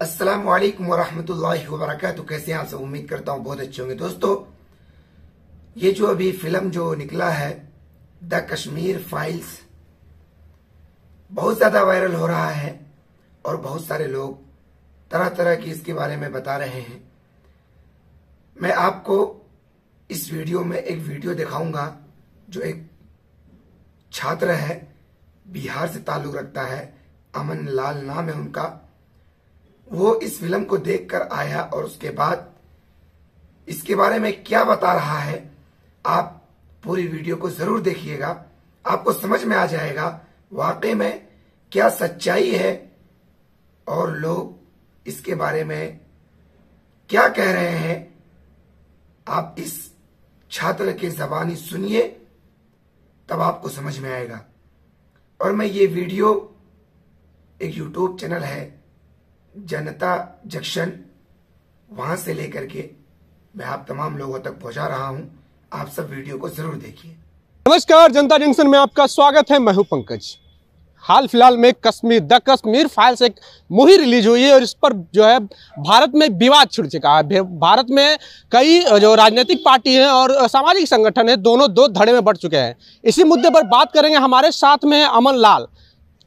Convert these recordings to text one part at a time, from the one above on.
अस्सलाम वालेकुम वरहमतुल्लाहि वबरकातुहू। कैसे हैं आप सब? उम्मीद करता हूँ बहुत अच्छे होंगे। दोस्तों, ये जो अभी फिल्म जो निकला है द कश्मीर फाइल्स, बहुत ज्यादा वायरल हो रहा है और बहुत सारे लोग तरह तरह की इसके बारे में बता रहे हैं। मैं आपको इस वीडियो में एक वीडियो दिखाऊंगा जो एक छात्र है, बिहार से ताल्लुक रखता है, अमन लाल नाम है उनका। वो इस फिल्म को देखकर आया और उसके बाद इसके बारे में क्या बता रहा है, आप पूरी वीडियो को जरूर देखिएगा। आपको समझ में आ जाएगा वाकई में क्या सच्चाई है और लोग इसके बारे में क्या कह रहे हैं। आप इस छात्र की ज़बानी सुनिए, तब आपको समझ में आएगा। और मैं ये वीडियो, एक यूट्यूब चैनल है जनता जंक्शन, वहां से लेकर के मैं आप तमाम लोगों तक पहुंचा रहा हूं। आप सब वीडियो को जरूर देखिए। नमस्कार, जनता जंक्शन में आपका स्वागत है। मैं हूं पंकज। हाल फिलहाल में द कश्मीर फाइल्स एक मूवी रिलीज हुई है और इस पर जो है भारत में विवाद छिड़ चुका है। भारत में कई जो राजनीतिक पार्टी हैं और सामाजिक संगठन है, दोनों दो धड़े में बढ़ चुके हैं। इसी मुद्दे पर बात करेंगे। हमारे साथ में अमन लाल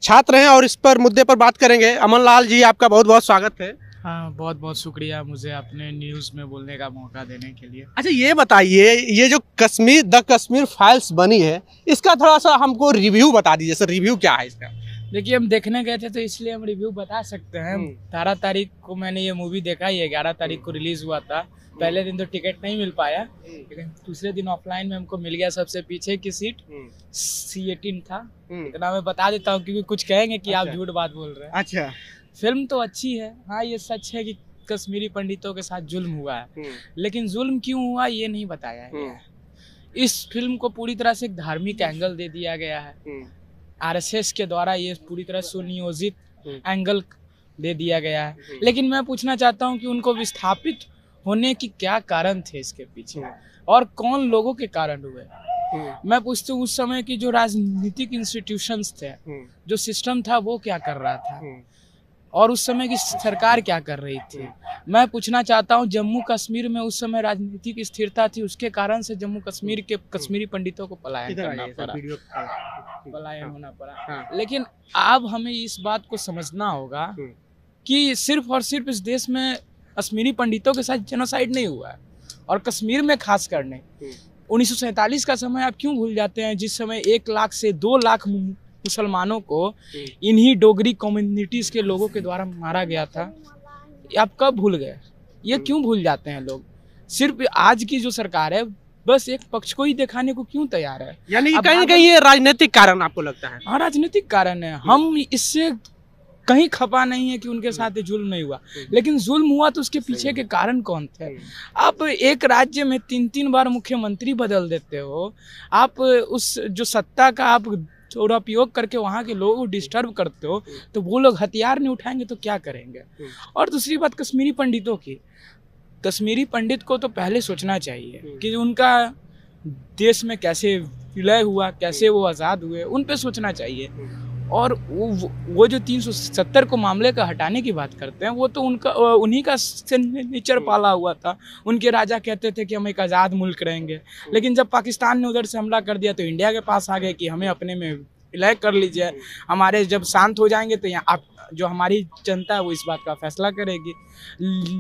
छात्र हैं और इस पर मुद्दे पर बात करेंगे। अमन लाल जी, आपका बहुत बहुत स्वागत है। हाँ, बहुत बहुत शुक्रिया मुझे अपने न्यूज़ में बोलने का मौका देने के लिए। अच्छा, ये बताइए, ये जो द कश्मीर फाइल्स बनी है, इसका थोड़ा सा हमको रिव्यू बता दीजिए। सर, रिव्यू क्या है इसका? देखिए, हम देखने गए थे तो इसलिए हम रिव्यू बता सकते हैं। 18 तारीख को मैंने ये मूवी देखा ही है, 11 तारीख को रिलीज हुआ था। पहले दिन तो टिकट नहीं मिल पाया, लेकिन दूसरे दिन ऑफलाइन में हमको मिल गया सबसे पीछे की सीट। C18 था। इतना मैं बता देता हूँ क्योंकि कुछ कहेंगे कि आप झूठ बात बोल रहे हैं। अच्छा, फिल्म तो अच्छी है। हाँ, ये सच है कि कश्मीरी पंडितों के साथ जुल्म हुआ है, लेकिन जुल्म क्यों हुआ ये नहीं बताया गया है। इस फिल्म को पूरी तरह से एक धार्मिक एंगल दे दिया गया है। RSS के द्वारा ये पूरी तरह सुनियोजित एंगल दे दिया गया है। लेकिन मैं पूछना चाहता हूँ कि उनको विस्थापित होने की क्या कारण थे इसके पीछे, और कौन लोगों के कारण हुए। मैं पूछता हूँ, उस समय की जो राजनीतिक इंस्टीट्यूशंस थे, जो सिस्टम था, वो क्या कर रहा था, और उस समय की सरकार क्या कर रही थी। मैं पूछना चाहता हूँ, जम्मू कश्मीर में उस समय राजनीतिक स्थिरता थी, उसके कारण से जम्मू कश्मीर के कश्मीरी पंडितों को पलायन होना पड़ा। लेकिन अब हमें इस बात को समझना होगा कि सिर्फ और सिर्फ इस देश में कश्मीरी पंडितों के साथ जेनोसाइड नहीं हुआ है, और कश्मीर में खास कर नहीं। 1947 का समय आप क्यों भूल जाते हैं, जिस समय 1 लाख से 2 लाख मुसलमानों को इन्हीं डोगरी कम्युनिटीज के लोगों के द्वारा मारा गया था। आप कब भूल गए? ये क्यों भूल जाते हैं लोग? सिर्फ आज की जो सरकार है बस एक पक्ष को ही दिखाने को क्यों तैयार है? यानी कहीं कहीं ये राजनीतिक कारण आपको लगता है? हाँ, राजनीतिक कारण है। हम इससे कहीं खपा नहीं है कि उनके साथ जुल्म नहीं हुआ, लेकिन जुल्म हुआ तो उसके पीछे के कारण कौन थे? आप एक राज्य में 3-3 बार मुख्यमंत्री बदल देते हो, आप उस जो सत्ता का आप दुरुपयोग करके वहाँ के लोगों को डिस्टर्ब करते हो, तो वो लोग हथियार नहीं उठाएंगे तो क्या करेंगे? और दूसरी बात कश्मीरी पंडितों की, कश्मीरी पंडित को तो पहले सोचना चाहिए कि उनका देश में कैसे विलय हुआ, कैसे वो आज़ाद हुए, उन पे सोचना चाहिए। और वो जो 370 को मामले का हटाने की बात करते हैं, वो तो उन्हीं का सिग्नेचर पाला हुआ था। उनके राजा कहते थे कि हम एक आज़ाद मुल्क रहेंगे, लेकिन जब पाकिस्तान ने उधर से हमला कर दिया तो इंडिया के पास आ गए कि हमें अपने में विलय कर लीजिए, हमारे जब शांत हो जाएंगे तो यहाँ आप जो हमारी जनता है वो इस बात का फैसला करेगी।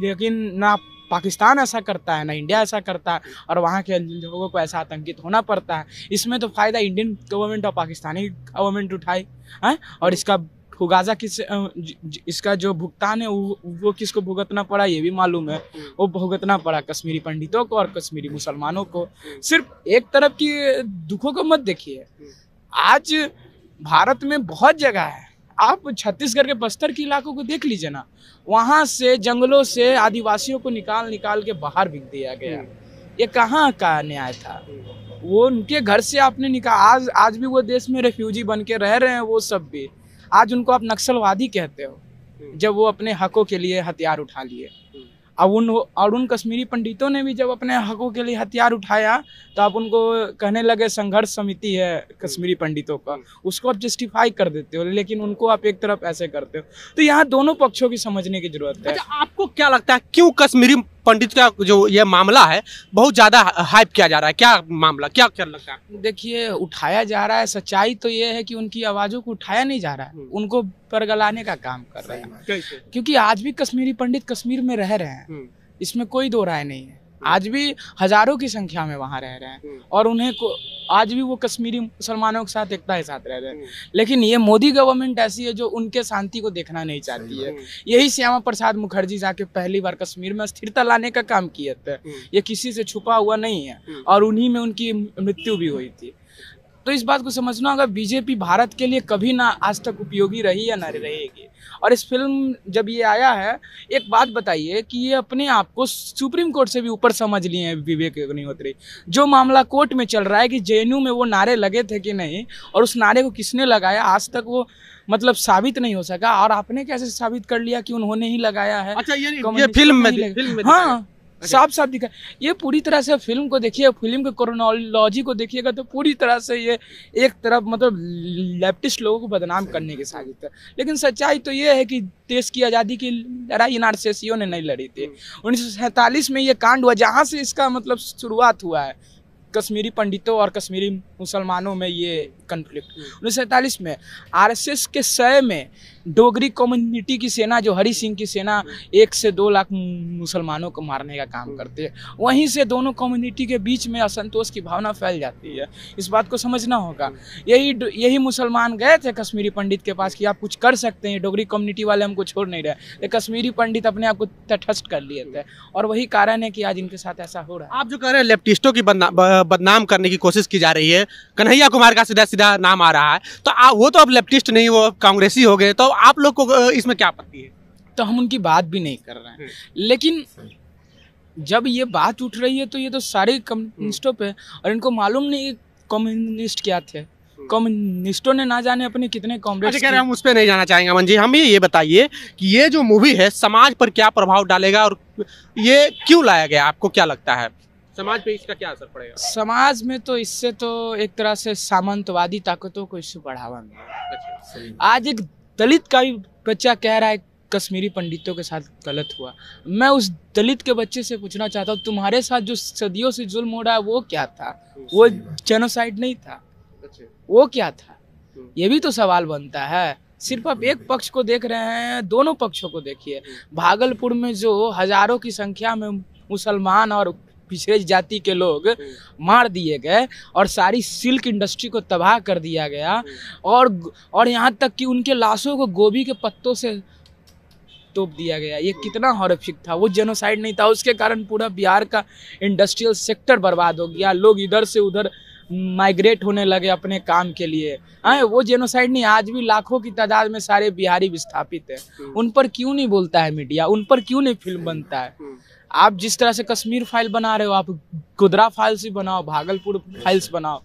लेकिन ना पाकिस्तान ऐसा करता है, ना इंडिया ऐसा करता है, और वहाँ के लोगों को ऐसा आतंकित होना पड़ता है। इसमें तो फ़ायदा इंडियन गवर्नमेंट और पाकिस्तानी गवर्नमेंट उठाई है, और इसका फुगाजा इसका जो भुगतान है वो किसको भुगतना पड़ा ये भी मालूम है। वो भुगतना पड़ा कश्मीरी पंडितों को और कश्मीरी मुसलमानों को। सिर्फ एक तरफ की दुखों को मत देखिए। आज भारत में बहुत जगह है, आप छत्तीसगढ़ के बस्तर के इलाकों को देख लीजिए ना, वहाँ से जंगलों से आदिवासियों को निकाल के बाहर बिक दिया गया। ये कहाँ का न्याय था? वो उनके घर से आपने निकाल, आज भी वो देश में रेफ्यूजी बन के रह रहे हैं वो सब भी। आज उनको आप नक्सलवादी कहते हो, जब वो अपने हकों के लिए हथियार उठा लिए। अब उन कश्मीरी पंडितों ने भी जब अपने हकों के लिए हथियार उठाया तो आप उनको कहने लगे संघर्ष समिति है कश्मीरी पंडितों का, उसको आप जस्टिफाई कर देते हो, लेकिन उनको आप एक तरफ ऐसे करते हो। तो यहाँ दोनों पक्षों की समझने की जरूरत है। अच्छा, आपको क्या लगता है क्यों कश्मीरी पंडित का जो ये मामला है बहुत ज्यादा हाइप किया जा रहा है? क्या मामला, क्या क्या लगता है? देखिए, उठाया जा रहा है, सच्चाई तो ये है कि उनकी आवाजों को उठाया नहीं जा रहा है, उनको परगलाने का काम कर रहे हैं। कैसे? क्योंकि आज भी कश्मीरी पंडित कश्मीर में रह रहे हैं, इसमें कोई दो राय नहीं है। आज भी हजारों की संख्या में वहाँ रह रहे हैं और उन्हें को आज भी वो कश्मीरी मुसलमानों के साथ एकता के साथ रह रहे हैं। लेकिन ये मोदी गवर्नमेंट ऐसी है जो उनके शांति को देखना नहीं चाहती है। यही श्यामा प्रसाद मुखर्जी जाके पहली बार कश्मीर में स्थिरता लाने का काम किए थे। ये किसी से छुपा हुआ नहीं है और उन्हीं में उनकी मृत्यु भी हुई थी। तो इस बात को समझना होगा, बीजेपी भारत के लिए कभी ना आज तक उपयोगी रही या ना रहेगी। और इस फिल्म जब ये आया है, एक बात बताइए कि ये अपने आप को सुप्रीम कोर्ट से भी ऊपर समझ लिए हैं विवेक अग्निहोत्री। जो मामला कोर्ट में चल रहा है कि जेएनयू में वो नारे लगे थे कि नहीं और उस नारे को किसने लगाया, आज तक वो मतलब साबित नहीं हो सका। और आपने कैसे साबित कर लिया कि उन्होंने ही लगाया है? अच्छा, ये फिल्म में हाँ, साफ साफ दिखा। ये पूरी तरह से फिल्म को देखिए, फिल्म के क्रोनोलॉजी को देखिएगा तो पूरी तरह से ये एक तरफ मतलब लेफ्टिस्ट लोगों को बदनाम करने की साजिश है। लेकिन सच्चाई तो ये है कि देश की आज़ादी की लड़ाई इन आरसीएसियों ने नहीं लड़ी थी। 1947 में ये कांड हुआ, जहाँ से इसका मतलब शुरुआत हुआ है कश्मीरी पंडितों और कश्मीरी मुसलमानों में ये कन्फ्लिक्ट। 1947 में आरएसएस के सय में डोगरी कम्युनिटी की सेना, जो हरि सिंह की सेना 1 से 2 लाख मुसलमानों को मारने का काम करती है, वहीं से दोनों कम्युनिटी के बीच में असंतोष की भावना फैल जाती है। इस बात को समझना होगा। यही मुसलमान गए थे कश्मीरी पंडित के पास कि आप कुछ कर सकते हैं, डोगरी कम्युनिटी वाले हमको छोड़ नहीं रहे। लेकिन कश्मीरी पंडित अपने आप को तटस्थ कर लिए थे और वही कारण है कि आज इनके साथ ऐसा हो रहा है। आप जो कह रहे हैं लेफ्टिस्टों की बदनाम करने की कोशिश की जा रही है, कन्हैया कुमार का सीधा सीधा नाम आ रहा है, तो वो तो अब लेफ्टिस्ट नहीं, वो कांग्रेसी हो गए, तो आप लोग को इसमें क्या आपत्ति है? तो हम उनकी बात भी नहीं कर रहे हैं, लेकिन जब ये बात उठ रही है तो ये तो सारे कम्युनिस्टों पे, और इनको मालूम नहीं कम्युनिस्ट क्या थे। कम्युनिस्टों ने ना जाने अपने कितने कॉमरेड्स। अच्छा, हम उस पर नहीं जाना चाहेंगे अमन जी। हम ये बताइए कि ये जो मूवी है समाज पर क्या प्रभाव डालेगा और ये क्यों लाया गया, आपको क्या लगता है समाज पे इसका क्या असर पड़ेगा? समाज में तो इससे तो एक तरह से सामंतवादी ताकतों को इससे बढ़ावा मिलेगा। आज एक दलित का भी बच्चा कह रहा है कश्मीरी पंडितों के साथ गलत हुआ। मैं उस दलित के बच्चे से पूछना चाहता हूँ, तुम्हारे साथ जो सदियों से जुल्म हो रहा है वो क्या था? वो जेनोसाइड नहीं था, वो क्या था? ये भी तो सवाल बनता है। सिर्फ आप एक पक्ष को देख रहे हैं, दोनों पक्षों को देखिए। भागलपुर में जो हजारों की संख्या में मुसलमान और पिछड़े जाति के लोग मार दिए गए और सारी सिल्क इंडस्ट्री को तबाह कर दिया गया, और यहाँ तक कि उनके लाशों को गोभी के पत्तों से तोप दिया गया। ये कितना हॉरिफिक था। वो जेनोसाइड नहीं था, उसके कारण पूरा बिहार का इंडस्ट्रियल सेक्टर बर्बाद हो गया। लोग इधर से उधर माइग्रेट होने लगे अपने काम के लिए। वो जेनोसाइड नहीं। आज भी लाखों की तादाद में सारे बिहारी विस्थापित हैं। उन पर क्यों नहीं बोलता है मीडिया? उन पर क्यों नहीं फिल्म बनता है? आप जिस तरह से कश्मीर फाइल बना रहे हो, आप गुजरात फाइल्स भी बनाओ, भागलपुर फाइल्स बनाओ,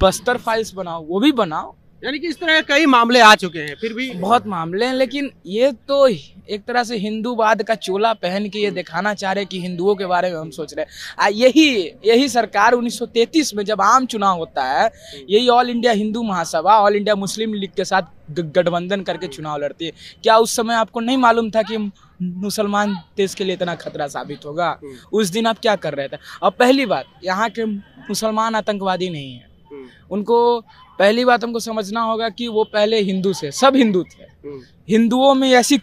बस्तर फाइल्स बनाओ, वो भी बनाओ। यानी कि इस तरह के कई मामले आ चुके हैं, फिर भी बहुत मामले हैं। लेकिन ये तो एक तरह से हिंदूवाद का चोला पहन के ये दिखाना चाह रहे कि हिंदुओं के बारे में हम सोच रहे हैं। यही सरकार 1933 में जब आम चुनाव होता है, यही all India Hindu Mahasabha, all India Muslim league के साथ गठबंधन करके चुनाव लड़ती है। क्या उस समय आपको नहीं मालूम था कि मुसलमान देश के लिए इतना खतरा साबित होगा? उस दिन आप क्या कर रहे थे? अब पहली बात, यहाँ के मुसलमान आतंकवादी नहीं है। उनको पहली बात हमको समझना होगा कि वो पहले हिंदू से, सब हिंदू थे। हिंदुओं में ऐसी,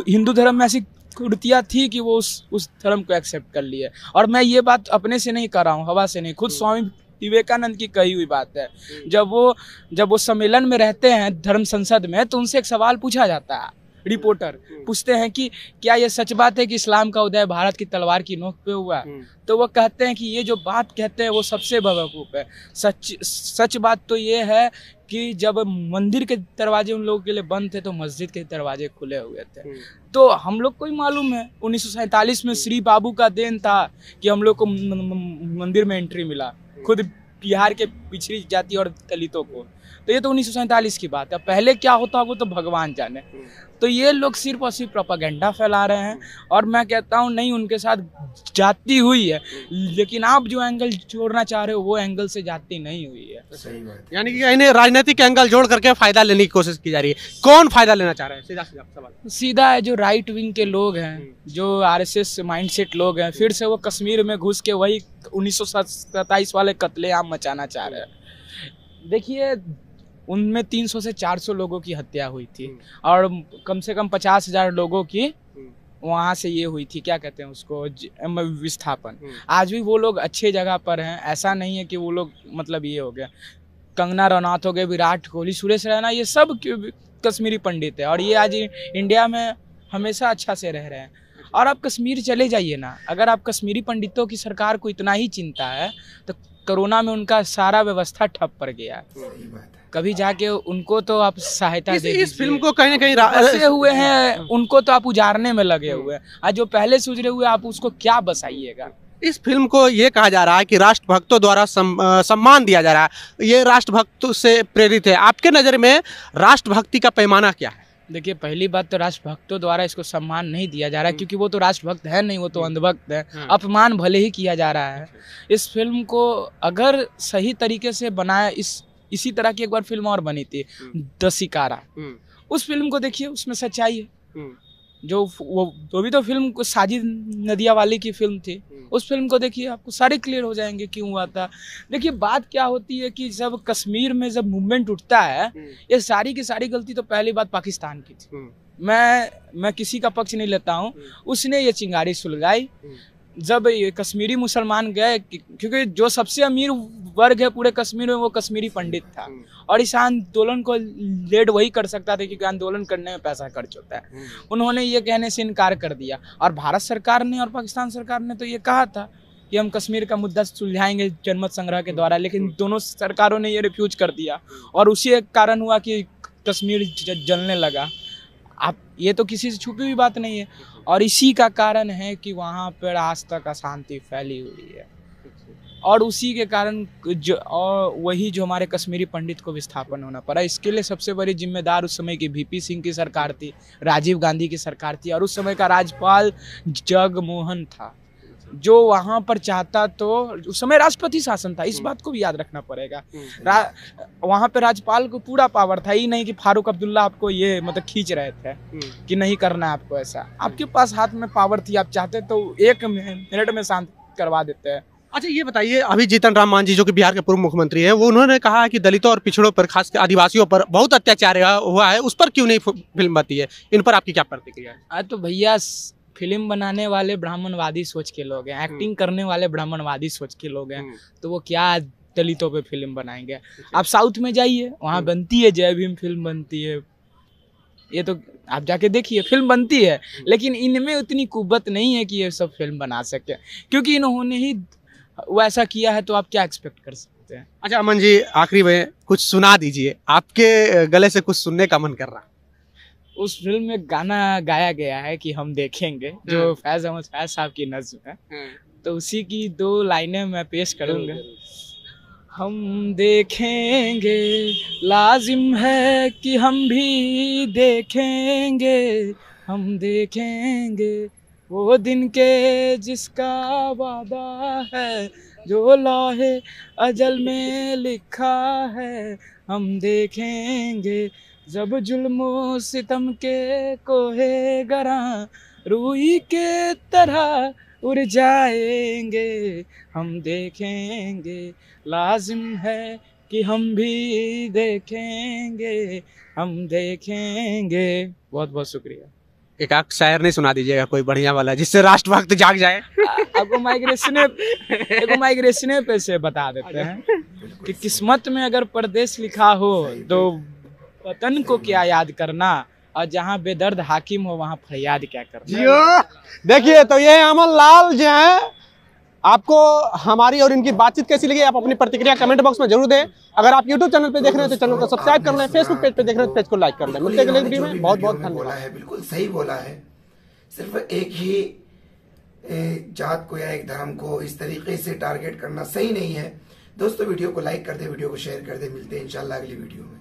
हिंदू धर्म में ऐसी कुरीतियाँ थी कि वो उस धर्म को एक्सेप्ट कर लिए। और मैं ये बात अपने से नहीं कर रहा हूँ, हवा से नहीं, खुद स्वामी विवेकानंद की कही हुई बात है। जब वो सम्मेलन में रहते हैं धर्म संसद में, तो उनसे एक सवाल पूछा जाता है। रिपोर्टर पूछते हैं कि क्या ये सच बात है कि इस्लाम का उदय भारत की तलवार की नोक पे हुआ? तो वो कहते हैं कि ये जो बात कहते हैं वो सबसे बेवकूफ़ है। सच बात तो ये है कि जब मंदिर के दरवाजे उन लोगों के लिए बंद थे तो मस्जिद के दरवाजे खुले हुए थे। तो हम लोग को ही मालूम है 1947 में श्री बाबू का देन था कि हम लोग को मंदिर में एंट्री मिला, खुद बिहार के पिछड़ी जाति और दलितों को। तो ये तो 1947 की बात है। पहले क्या होता वो तो भगवान जाने। तो ये लोग सिर्फ और सिर्फ प्रोपागेंडा फैला रहे हैं। और मैं कहता हूँ नहीं, उनके साथ जाती हुई है, लेकिन आप जो एंगल जोड़ना चाह रहे हो वो एंगल से जाती नहीं हुई है। सही बात है। यानी कि इन्हें राजनीतिक एंगल जोड़ करके फायदा लेने की कोशिश की जा रही है। कौन फायदा लेना चाह रहा है? सीधा सीधा सवाल। सीधा है, जो राइट विंग के लोग हैं, जो आरएसएस माइंडसेट लोग हैं, फिर से वो कश्मीर में घुस के वही 1927 वाले कत्लेआम मचाना चाह रहे हैं। देखिए, उनमें 300 से 400 लोगों की हत्या हुई थी और कम से कम 50,000 लोगों की वहाँ से ये हुई थी, क्या कहते हैं उसको, विस्थापन। आज भी वो लोग अच्छे जगह पर हैं, ऐसा नहीं है कि वो लोग मतलब ये हो गया। कंगना रनौत हो गए, विराट कोहली, सुरेश रैना, ये सब कश्मीरी पंडित है और ये आज इंडिया में हमेशा अच्छा से रह रहे हैं। और आप कश्मीर चले जाइए ना, अगर आप कश्मीरी पंडितों की सरकार को इतना ही चिंता है तो कोरोना में उनका सारा व्यवस्था ठप पड़ गया। सही बात है। कभी जाके उनको तो आप सहायता दे दीजिए। इस फिल्म को कहीं ना कहीं बसे हुए हैं, उनको तो आप उजाड़ने में लगे हुए हैं। आज जो पहले सुधरे हुए आप उसको क्या बसाइएगा? इस फिल्म को ये कहा जा रहा है कि राष्ट्रभक्तों द्वारा सम्मान दिया जा रहा है, ये राष्ट्रभक्तों से प्रेरित है। आपके नज़र में राष्ट्रभक्ति का पैमाना क्या है? देखिए, पहली बात तो राष्ट्रभक्तों द्वारा इसको सम्मान नहीं दिया जा रहा है, क्योंकि वो तो राष्ट्रभक्त है नहीं, वो तो अंधभक्त है। अपमान भले ही किया जा रहा है। इस फिल्म को अगर सही तरीके से बनाया, इसी तरह की एक बार फिल्म और बनी थी द शिकारा, उस फिल्म को देखिए, उसमें सच्चाई है। जो वो भी तो फिल्म साजिद नदियावाली की फिल्म थी, उस फिल्म को देखिए, आपको सारे क्लियर हो जाएंगे क्यों हुआ था। देखिए, बात क्या होती है कि जब कश्मीर में जब मूवमेंट उठता है, ये सारी की सारी गलती तो पहली बात पाकिस्तान की थी। मैं किसी का पक्ष नहीं लेता हूँ, उसने ये चिंगारी सुलगाई। जब ये कश्मीरी मुसलमान गए, क्योंकि जो सबसे अमीर वर्ग है पूरे कश्मीर में वो कश्मीरी पंडित था, और इस आंदोलन को लीड वही कर सकता था क्योंकि आंदोलन करने में पैसा खर्च होता है। उन्होंने ये कहने से इनकार कर दिया, और भारत सरकार ने और पाकिस्तान सरकार ने तो ये कहा था कि हम कश्मीर का मुद्दा सुलझाएंगे जनमत संग्रह के द्वारा, लेकिन दोनों सरकारों ने ये रिफ्यूज कर दिया और उसी एक कारण हुआ कि कश्मीर जलने लगा। आप ये तो किसी से छुपी हुई बात नहीं है, और इसी का कारण है कि वहाँ पर आज तक अशांति फैली हुई है, और उसी के कारण वही जो हमारे कश्मीरी पंडित को विस्थापन होना पड़ा। इसके लिए सबसे बड़ी जिम्मेदार उस समय की VP सिंह की सरकार थी, राजीव गांधी की सरकार थी, और उस समय का राज्यपाल जगमोहन था, जो वहाँ पर चाहता तो उस समय राष्ट्रपति शासन था, इस बात को भी याद रखना पड़ेगा। वहाँ पे राज्यपाल को पूरा पावर था, ही नहीं कि फारूक अब्दुल्ला आपको ये मतलब खींच रहे थे कि नहीं करना आपको ऐसा। आपके पास हाथ में पावर थी, आप चाहते तो 1 मिनट में शांत करवा देते हैं। अच्छा, ये बताइए, अभी जीतन राम मांझी जो कि बिहार के पूर्व मुख्यमंत्री हैं, वो उन्होंने कहा है कि दलितों और पिछड़ों पर, खासकर आदिवासियों पर बहुत अत्याचार हुआ है, उस पर क्यों नहीं फिल्म बनती है? इन पर आपकी क्या प्रतिक्रिया है? तो भैया, फिल्म बनाने वाले ब्राह्मणवादी सोच के लोग हैं, एक्टिंग करने वाले ब्राह्मणवादी सोच के लोग हैं, तो वो क्या दलितों पे फिल्म बनाएंगे? आप साउथ में जाइए, वहाँ बनती है, जय भीम फिल्म बनती है, ये तो आप जाके देखिए, फिल्म बनती है, लेकिन इनमें उतनी कुव्वत नहीं है कि ये सब फिल्म बना सके, क्योंकि इन्होंने ही वैसा किया है, तो आप क्या एक्सपेक्ट कर सकते हैं? अच्छा अमन जी, आखिरी में कुछ सुना दीजिए, आपके गले से कुछ सुनने का मन कर रहा है। उस फिल्म में गाना गाया गया है कि हम देखेंगे, जो फैज अहमद फैज साहब की नज़्म है, तो उसी की 2 लाइनें मैं पेश करूंगा। हम देखेंगे, लाजिम है कि हम भी देखेंगे, हम देखेंगे वो दिन के जिसका वादा है, जो लौहे अजल में लिखा है। हम देखेंगे जब जुल्म सितम के कोहे गरा रूई के तरह उड़ जाएंगे, हम देखेंगे, लाजिम है कि हम भी देखेंगे, हम देखेंगे। बहुत बहुत शुक्रिया। एक आख शायर नहीं सुना दीजिएगा कोई बढ़िया वाला, जिससे राष्ट्रभक्त जाग जाए? आपको माइग्रेशन पे से बता देते हैं कि किस्मत में अगर परदेश लिखा हो तो वतन को क्या याद करना, और जहाँ बेदर्द हाकिम हो वहाँ फरियाद क्या करना। देखिए, तो ये अमन लाल जो है, आपको हमारी और इनकी बातचीत कैसी लगी? आप अपनी प्रतिक्रिया कमेंट बॉक्स में जरूर दें। अगर आप YouTube चैनल पे देख रहे हैं तो चैनल को सब्सक्राइब कर लें, Facebook पेज पे देख रहे हैं तो पेज को लाइक कर लें। मिलते हैं अगले वीडियो में। बहुत बहुत धन्यवाद। बिल्कुल सही बोला है। सिर्फ एक ही जात को या एक धर्म को इस तरीके से टारगेट करना सही नहीं है। दोस्तों, वीडियो को लाइक कर दे, वीडियो को शेयर कर दे। मिलते हैं इंशाल्लाह अगली वीडियो में।